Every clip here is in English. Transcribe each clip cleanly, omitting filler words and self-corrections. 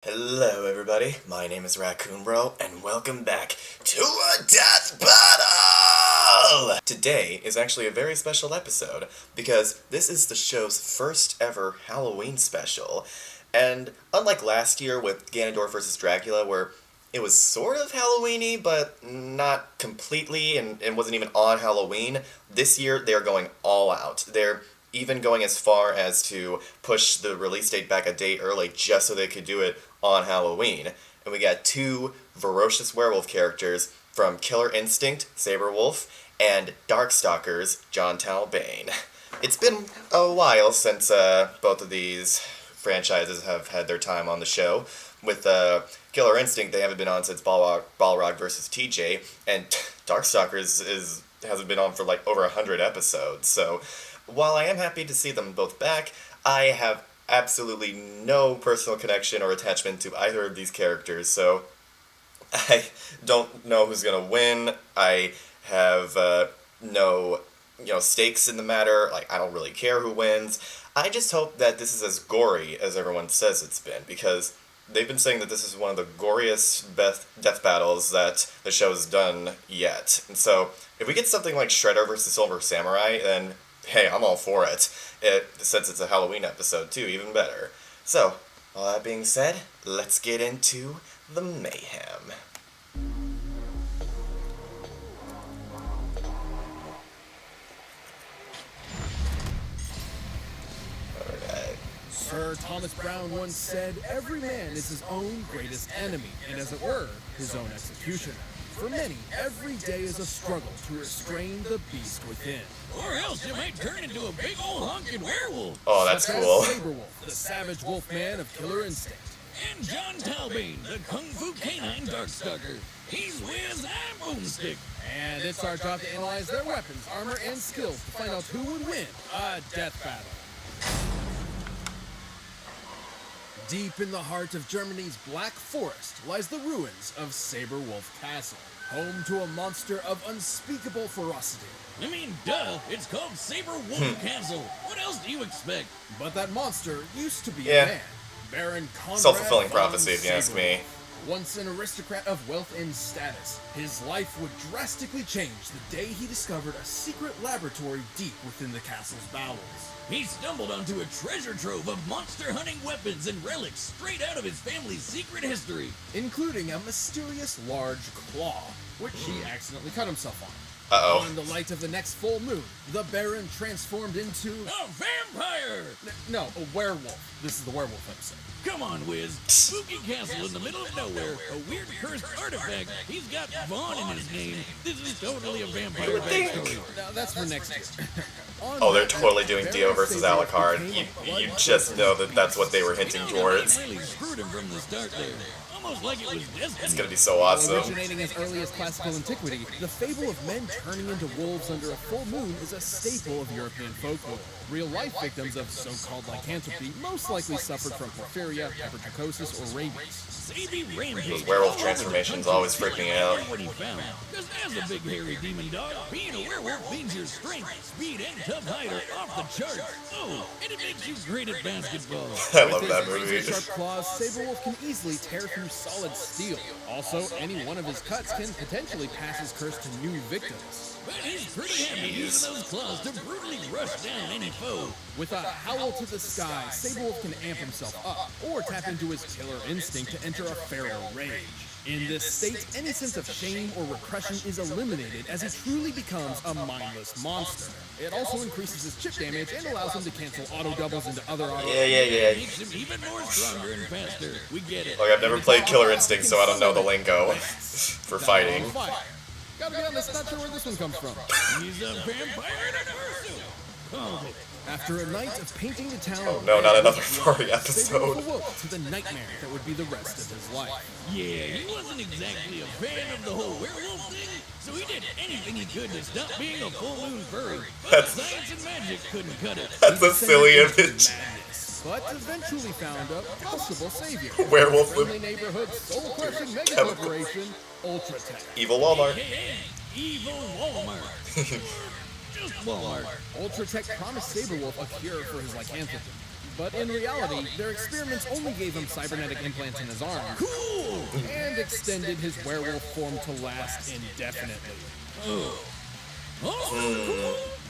Hello everybody, my name is Raccoon Bro, and welcome back to a Death Battle! Today is actually a very special episode, because this is the show's first ever Halloween special. And unlike last year with Ganondorf vs. Dracula, where it was sort of Halloween-y, but not completely, and it wasn't even on Halloween, this year they're going all out. They're even going as far as to push the release date back a day early just so they could do it on Halloween. And we got two ferocious werewolf characters from Killer Instinct, Sabrewulf, and Darkstalkers, Jon Talbain. It's been a while since both of these franchises have had their time on the show. With Killer Instinct, they haven't been on since Balrog vs. TJ, and Darkstalkers hasn't been on for like over 100 episodes, so while I am happy to see them both back, I have absolutely no personal connection or attachment to either of these characters, so I don't know who's gonna win. I have no stakes in the matter. Like, I don't really care who wins. I just hope that this is as gory as everyone says it's been, because they've been saying that this is one of the goriest death battles that the show's done yet. And so, if we get something like Shredder vs. Silver Samurai, then hey, I'm all for it. Since it's a Halloween episode too, even better. So, all that being said, let's get into the mayhem. Alright. Sir Thomas Browne once said, "Every man is his own greatest enemy, and as it were, his own executioner." For many, every day is a struggle to restrain the beast within. Or else you might turn into a big old honking werewolf. Oh, that's Such as cool. Sabrewulf, the savage wolf man of Killer Instinct. And Jon Talbain, the kung fu canine Darkstalker. He's Wiz, I'm Boomstick. And it's our job to analyze their weapons, armor, and skills to find out who would win a death battle. Deep in the heart of Germany's Black Forest lies the ruins of Sabrewulf Castle, home to a monster of unspeakable ferocity. I mean, duh, it's called Sabrewolf Castle. What else do you expect? But that monster used to be Yeah. a man, Baron Conrad Self-fulfilling von prophecy, if you ask me. Sabrewulf. Once an aristocrat of wealth and status, his life would drastically change the day he discovered a secret laboratory deep within the castle's bowels. He stumbled onto a treasure trove of monster-hunting weapons and relics straight out of his family's secret history. Including a mysterious large claw, which he accidentally cut himself on. Uh-oh. On the light of the next full moon, the Baron transformed into... A vampire! No, a werewolf. This is the werewolf episode. Come on, Wiz. Spooky castle in the middle of nowhere. A weird cursed artifact. He's got Vaughn in his name. This is totally a vampire backstory. Now, that's for next year. Oh, they're totally doing Dio versus Alucard. You just know that that's what they were hinting towards. Really screwed him from the start there. Almost like it was destiny. It's gonna be so awesome. Originating as early as classical antiquity, the fable of men turning into wolves under a full moon is a staple of European folklore. Real-life victims of so-called lycanthropy most likely suffered from porphyria, hypertrichosis, or rabies. Savvy rampage. Those werewolf transformations always freak me out. What he found. Because as a big hairy demon dog, being a werewolf means your strength, speed, and tough hide are off the charts. Oh, and it makes you great at basketball. I love With that his movie. razor-sharp claws, Sabrewulf can easily tear through solid steel. Also, any one of his cuts can potentially pass his curse to new victims. But he's pretty handy using those claws to brutally rush down any foe. With a howl to the sky, Sabrewulf can amp himself up, or tap into his killer instinct to enter a feral rage. In this state, any sense of shame or repression is eliminated as he truly becomes a mindless monster. It also increases his chip damage and allows him to cancel auto doubles into other auto. Yeah. Makes him even more stronger and faster. We get it. Look, I've never played Killer Instinct, so I don't know the lingo for fighting. Gotta be honest, not sure where this one comes from. He's a vampire in a pursuit. Called it. After a night of painting the town, Oh no, not another furry Sabrewulf episode. awoke to the nightmare that would be the rest of his life. Yeah, he wasn't exactly a fan of the whole werewolf thing, so he did anything he could to stop being a full moon furry. But That's- science and magic couldn't cut it. That's a silly Descended into image. madness, but eventually found a possible savior. Werewolf Friendly with neighborhood soul-crushing mega Chemicals. corporation, Ultratech. evil Walmart. Hey, evil Walmart. Just Walmart. Ultratech promised Sabrewulf a cure for his lycanthropy. But in reality, their experiments only gave him cybernetic implants in his arms. Cool! And extended his werewolf form to last indefinitely.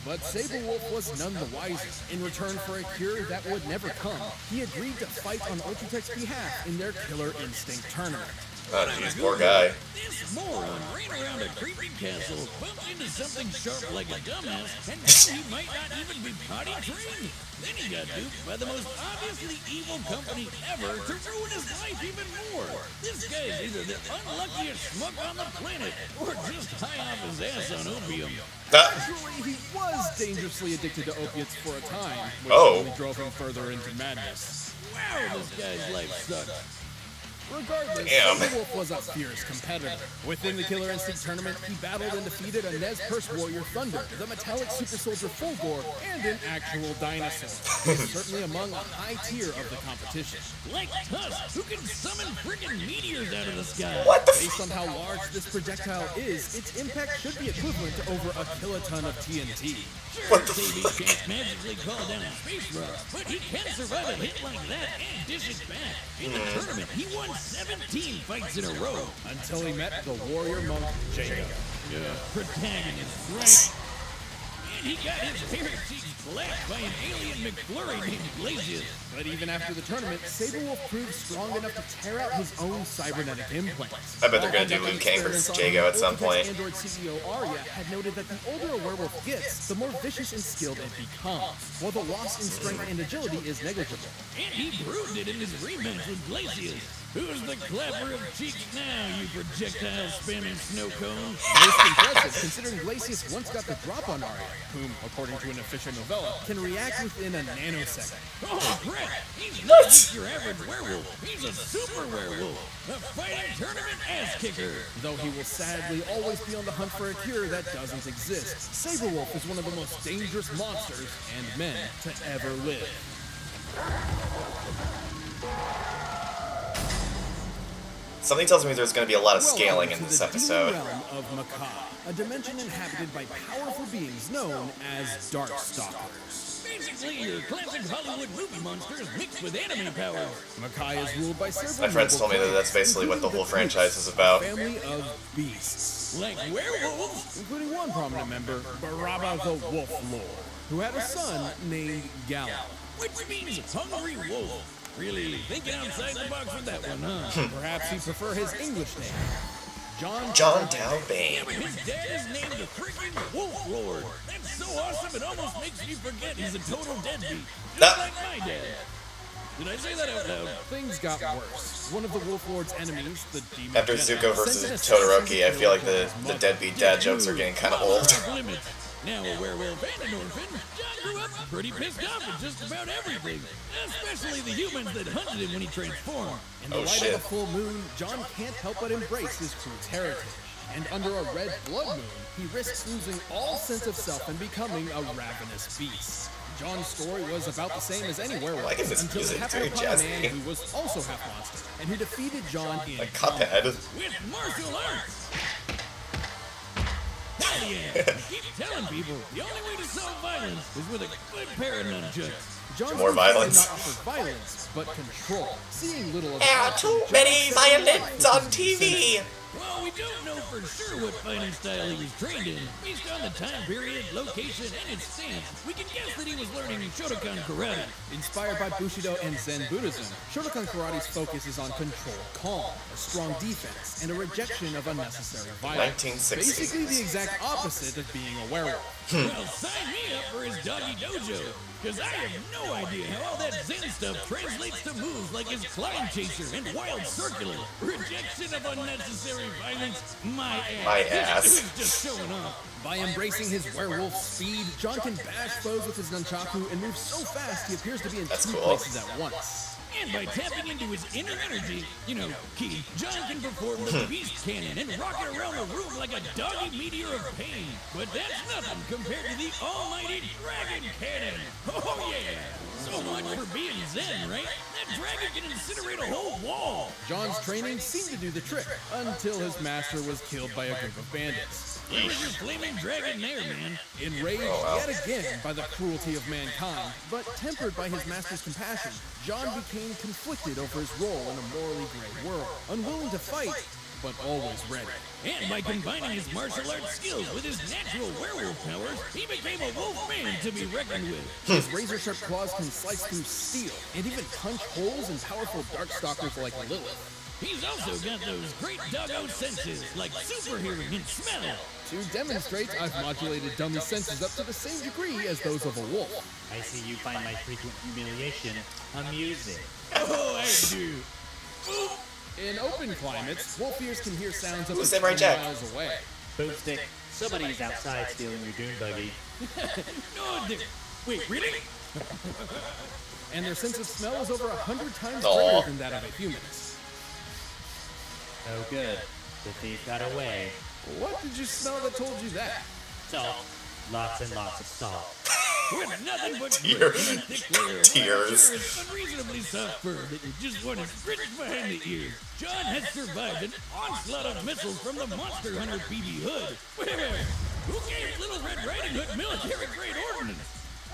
But Sabrewulf was none the wiser. In return for a cure that would never come, he agreed to fight on Ultratech's behalf in their Killer Instinct tournament. Oh, jeez, poor guy. This moron ran around a creepy castle, bumped into something sharp like a dumbass, and now he might not even be potty trained. Then he got duped by the most obviously evil company ever to ruin his life even more. This guy is either the unluckiest schmuck on the planet, or just high off his ass on opium. Actually, he was dangerously addicted to opiates for a time, which only drove him further into madness. Wow, this guy's life sucks. Regardless, Sabrewulf was a fierce competitor. Within the Killer Instinct tournament, he battled and defeated a Nez Perce warrior Thunder, the metallic super soldier Fulgor, and an actual dinosaur. He's certainly among a high tier of the competition. Like Tusk, who can summon friggin' meteors out of the sky. What the Based on how large this projectile is, its impact should be equivalent to over a kiloton of TNT. What the Davey fuck? can't magically call down a space rock, but he can survive a hit like that and dish it back. In the tournament, he won 17 fights in a row. Until he met the warrior monk Jacob. Protagonist, right? And he got his favorite cheeks blacked by an alien McFlurry named Glacius. But even after the tournament, Sabrewulf proved strong enough to tear out his own cybernetic implants. I bet they're gonna do Liu Kang versus Jago at some point. Android CEO Arya had noted that the older a werewolf gets, the more vicious and skilled it becomes, while the loss in strength and agility is negligible. And he proved it in his rematch with Glacius. Who's the clapper of cheeks now, you projectile-spamming snow cone? Most impressive, considering Glacius once got the drop on Arya, whom, according to an official novella, can react within a nanosecond. Oh crap! He's not just your average werewolf. He's a super werewolf. A fighting tournament ass kicker. Though he will sadly always be on the hunt for a cure that doesn't exist, Sabrewulf is one of the most dangerous monsters and men to ever live. Something tells me there's going to be a lot of scaling in Welcome to this the episode. demon realm of Macaw, a dimension inhabited by powerful beings known as Darkstalkers. Basically, your classic Hollywood movie monsters mixed with anime powers. Macaw is ruled by several My friends noble told me that that's clans, basically what the including whole franchise is about. a family of beasts, Like werewolves? including one prominent member, Baraba the Wolf Lord, who had a son named Gallo. Which means hungry wolf. Really thinking outside the box with that one, huh? Perhaps he'd prefer his English name, Jon Jon Talbain. Yeah, but Talbain. his dad is named the freaking Wolf Lord. That's so awesome it almost makes me forget he's a total deadbeat. Just like my dad. Did I say that out loud? Things got worse. One of the Wolf Lord's enemies, the demon After Jedi, Zuko versus Todoroki, I feel like the deadbeat dad jokes are getting kind of old. Limits. Now a werewolf and an orphan, John grew up pretty pissed off at just about everything. Especially the humans that hunted him when he transformed. In the Oh, light shit. of the full moon, Jon can't help but embrace his roots heritage. And under a red blood moon, he risks losing all sense of self and becoming a ravenous beast. Jon's story was about the same as any werewolf, Like this until music, it it's very happened upon a jazzy. man who was also half monster, and who defeated Jon in Like combat. Cuphead. With martial arts. Hell yeah. Keep telling people the only way to solve violence is with a good pair of nunchucks. Jon's More movie did violence. not offer violence, but control. Seeing little of There are too many violins on TV. Well, we don't know for sure what fighting style he was trained in. Based on the time period, location, and its stance, we can guess that he was learning Shotokan karate. Inspired by Bushido and Zen Buddhism, Shotokan Karate's focus is on controlled calm, a strong defense, and a rejection of unnecessary violence. 1960s. Basically the exact opposite of being a werewolf. Well, sign me up for his doggy dojo, because I have no idea how all that Zen stuff translates to moves like his Climb Chaser and Wild Circular. Rejection of unnecessary violence, my ass. My This ass. dude's just showing off. By embracing his werewolf speed, Jon can bash foes with his nunchaku and move so fast he appears to be in That's two cool. places at once. And by tapping into his inner energy, key, Jon can perform the beast cannon and rock it around the room like a doggy meteor of pain. But that's nothing compared to the almighty dragon cannon. Oh yeah! So much for being Zen, right? That dragon can incinerate a whole wall. Jon's training seemed to do the trick, until his master was killed by a group of bandits. Where was your flaming dragon there, man? Enraged wow. yet again by the cruelty of mankind, but tempered by his master's compassion, Jon became conflicted over his role in a morally gray world, unwilling to fight, but always ready. And by combining his martial arts skills with his natural werewolf powers, he became a wolf man to be reckoned with. His razor-sharp claws can slice through steel, and even punch holes in powerful Darkstalkers like Lilith. He's also got those great doggo senses, like super hearing and smell. To demonstrate, I've modulated dummy senses up to the same degree as those of a wolf. I see you find my frequent humiliation amusing. Oh, I do. In open climates, wolf ears can hear sounds up Ooh, to Samurai 10 Jack. miles away. Boomstick, somebody's outside stealing your dune buggy. No, wait, really? And their sense of smell is over 100 times Aw. greater than that of a human's. Oh good, the thief got away. What did you smell that told you that? Salt, lots and lots of salt. With nothing but Tears. grit and a thick layer of Tears. what I'm sure is unreasonably soft fur that you just want to stretch behind the ears. Jon has survived an onslaught of missiles from the Monster Hunter BB Hood. Where? Who gave Little Red Riding Hood military-grade ordnance?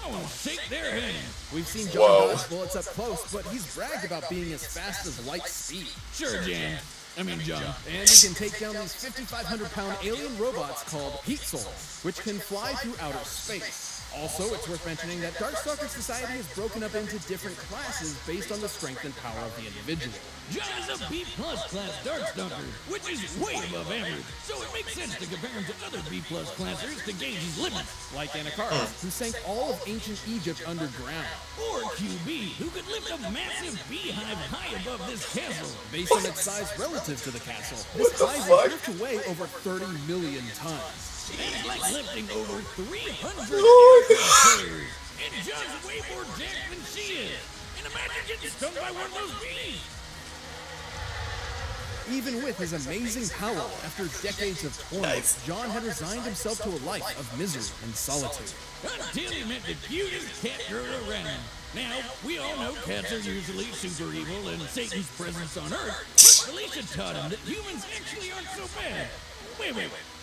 I want to shake their hand. We've seen Jon Whoa. dodge bullets up close, but he's bragged about being as fast as light speed. Sure, Jan. Jon. And he can take down these 5,500-pound alien robots called Heat Souls, which can fly through outer space. Also, it's worth mentioning that Darkstalker society is broken up into different classes based on the strength and power of the individual. Jon is a B+ class Darkstalker, which is way above average, so it makes sense to compare him to other B+ classers to gauge his limits. Like Anakaris, who sank all of ancient Egypt underground. Or QB, who could lift a massive beehive high above this castle. Based on its size relative to the castle, this What the hive fuck? is enough to weigh over 30 million tons. It's like lifting over 300 Oh, aircraft carriers. And Jon's way more jacked than she is. And imagine getting stung by one of those bees. Even with his amazing power, after decades of torment, Nice. Jon had resigned himself to a life of misery and solitude. Until he met the cutest cat girl around. Now, we all know cats are usually super evil and Satan's presence on Earth, but Felicia taught him that humans actually aren't so bad. Wait.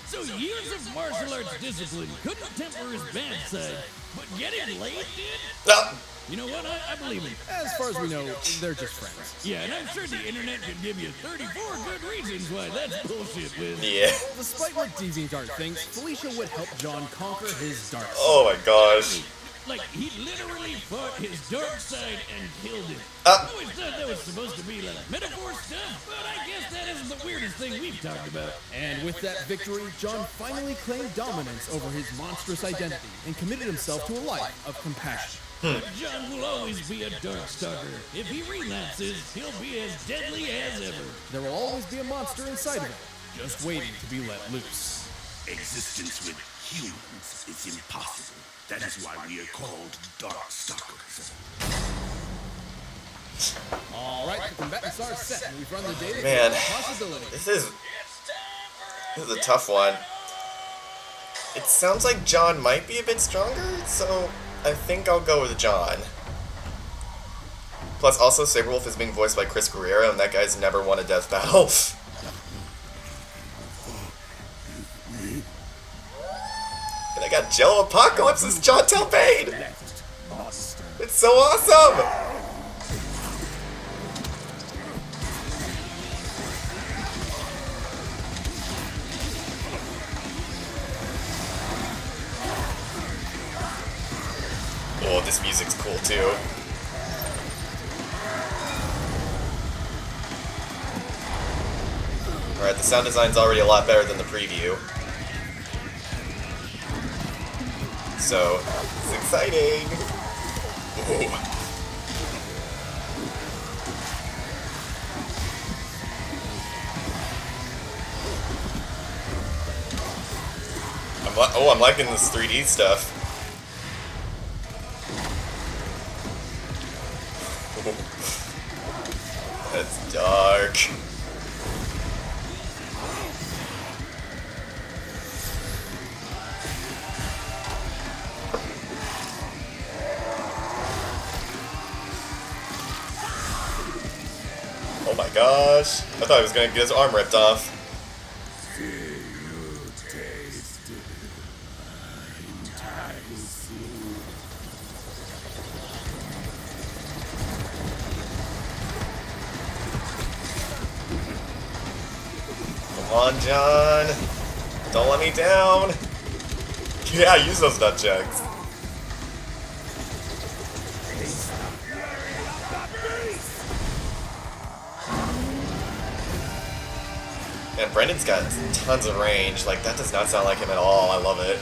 So years of martial arts discipline couldn't temper his bad side, but getting laid did? No. You know what? I believe it. As far as we know, they're just friends. Yeah, and I'm sure the internet could give you 34 good reasons why that's bullshit, Wiz. Yeah. Despite what DeviantArt thinks, Felicia would help Jon conquer his dark side. Oh my gosh. Like, he literally fought his dark side and killed it. Uh. I always thought that was supposed to be like metaphor stuff, but I guess that isn't the weirdest thing we've talked about. And with that victory, Jon finally claimed dominance over his monstrous identity and committed himself to a life of compassion. But Jon will always be a Darkstalker. If he relapses, he'll be as deadly as ever. There will always be a monster inside of him, just waiting to be let loose. Existence with humans is impossible. That is why we are called Darkstalkers. All right, the combatants are set, and we've run the daily Man. possibility. This is a tough one. It sounds like Jon might be a bit stronger, so I think I'll go with Jon. Plus, also, Sabrewulf is being voiced by Chris Guerrero, and that guy's never won a death battle. And I got Jello Apocalypse as Jon Talbain! It's so awesome! Oh, this music's cool too. Alright, the sound design's already a lot better than the preview. So, it's exciting! Ooh. I'm liking this 3D stuff. That's dark. Oh my gosh. I thought he was gonna get his arm ripped off. on, Jon. Don't let me down. Yeah, use those nut checks. And Brendan's got tons of range. Like, that does not sound like him at all. I love it.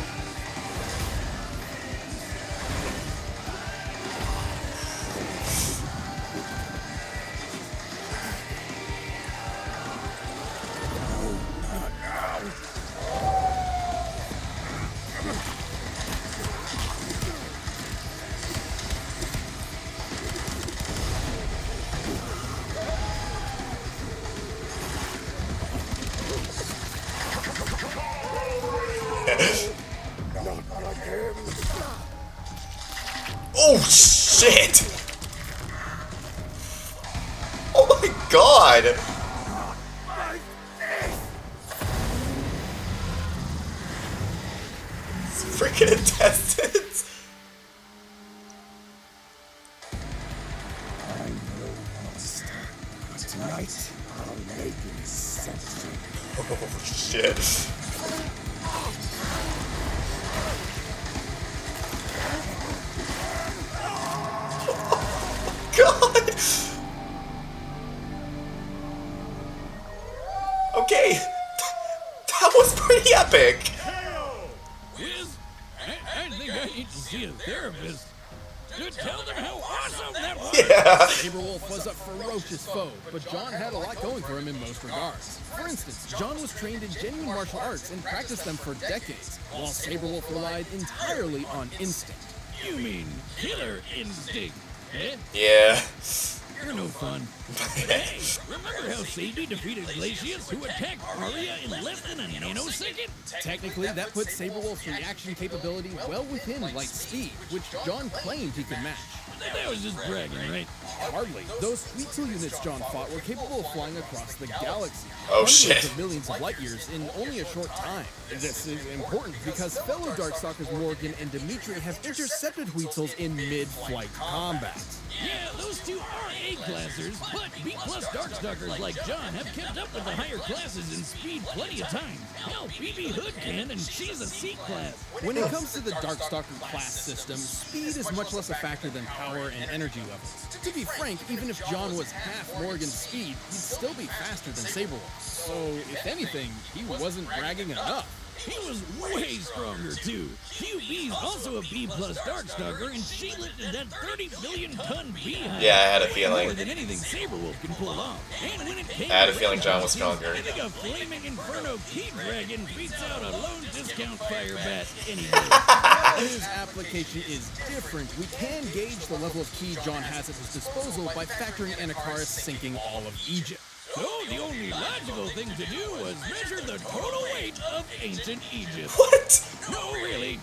Oh shit! Oh my god! It's freaking intestines! I know monster. Tonight, I'll make it something. Oh shit. God! Okay, that was pretty epic. Wiz, I think I need to see a therapist to tell them how awesome that was. Yeah. Sabrewulf was a ferocious foe, but Jon had a lot going for him in most regards. For instance, Jon was trained in genuine martial arts and practiced them for decades, while Sabrewulf relied entirely on instinct. You mean killer instinct, eh? Yeah. You're no fun. Hey, remember how Sadie defeated Glacius, who attacked Arya in less than a nanosecond? Technically, that puts Sabrewulf's reaction capability well within light speed, which Jon claimed he could match. That was just bragging, right? Hardly. Those sweet tool units Jon fought were capable of flying across the galaxy. Oh, hundreds shit. of millions of light years in only a short time. This is important because fellow Darkstalkers Morgan and Dimitri have intercepted Huitzols in mid-flight combat. Yeah, those two are A-classers, but B-plus Darkstalkers like Jon have kept up with the higher classes in speed plenty of times. Hell, BB Hood can, and she's a C-class. When it comes to the Darkstalker class system, speed is much less a factor than power and energy levels. To be frank, even if Jon was half Morgan's speed, he'd still be faster than Sabrewulf. So, if anything, he wasn't bragging enough. He was way stronger, too. QB's also a B-plus Darkstalker, and she lifted that 30 billion-ton beehive. Yeah, I had a feeling. More than anything Sabrewulf can pull off. And when it came I had a to feeling Jon was range, stronger. I think a flaming Inferno Key Dragon beats out a lone discount fire bat any day. While his application is different, we can gauge the level of ki Jon has at his disposal by factoring Anakaris sinking all of Egypt. So the only logical thing to do was measure the total weight of ancient Egypt. What? No, really.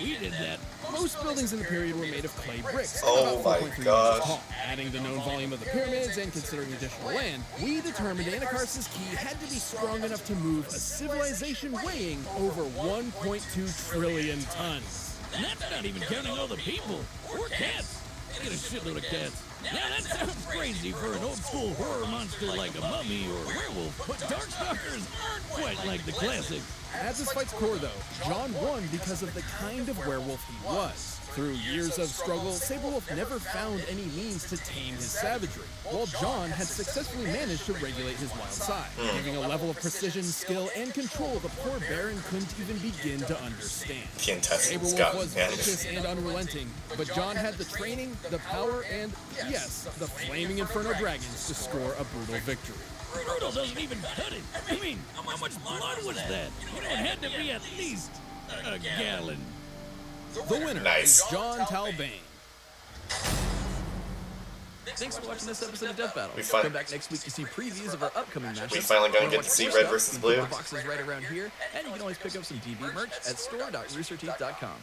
We did that. Most buildings in the period were made of clay bricks, Oh about my 4.3 gosh. meters tall. Adding the known volume of the pyramids and considering additional land, we determined Anakaris' ki had to be strong enough to move a civilization weighing over 1.2 trillion tons. And that's not even counting all the people. Or cats. I get a shitload of cats. Now that sounds crazy for an old school horror monster like a mummy or a werewolf, but Darkstalkers aren't quite like the classics. At this fight's core, though, Jon won because of the kind of werewolf he was. Through years of struggle, Sabrewulf never found any means to tame his savagery, while Jon had successfully managed to regulate his wild side, giving a level of precision, skill, and control the poor Baron couldn't even begin to understand. The intestines Sabrewulf got was me. vicious and unrelenting, but Jon had the training, the power, and, yes, the flaming Inferno Dragons to score a brutal victory. Brutal doesn't even cut it. I mean, how much blood was that? You know, it had to be at least a gallon. The winner Nice. is Jon Talbain. Thanks for watching this episode of Death Battle. We fin- Come back next week to see previews of our upcoming matches. We finally gonna Wanna get watch to see more Red stuff? versus We Blue? put the boxes right around here, and you can always pick up some DB merch at store.roosterteeth.com.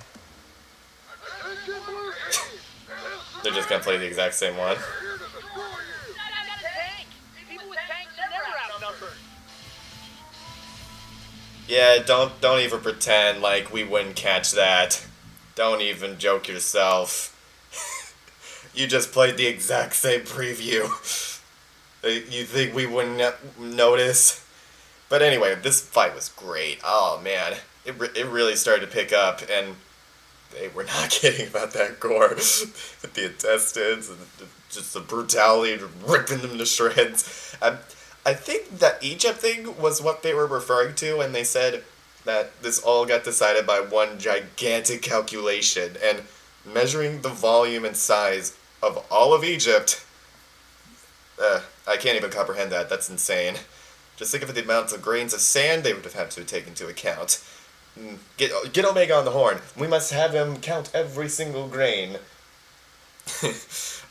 They're just gonna play the exact same one. Yeah, don't even pretend like we wouldn't catch that. Don't even joke yourself. You just played the exact same preview. You think we wouldn't notice? But anyway, this fight was great. Oh man, it really started to pick up, and they were not kidding about that gore with the intestines and just the brutality, ripping them to shreds. I think that Egypt thing was what they were referring to when they said that this all got decided by one gigantic calculation, and measuring the volume and size of all of Egypt, I can't even comprehend that. That's insane. Just think of the amounts of grains of sand they would have had to take into account. Get Omega on the horn. We must have him count every single grain.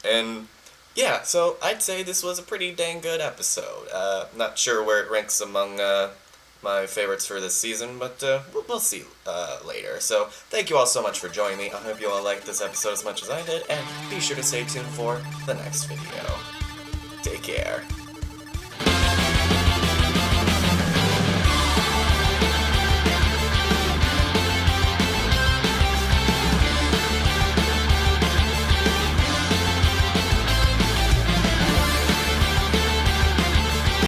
And yeah, so I'd say this was a pretty dang good episode. Not sure where it ranks among my favorites for this season, but we'll see later. So thank you all so much for joining me. I hope you all liked this episode as much as I did, and be sure to stay tuned for the next video. Take care.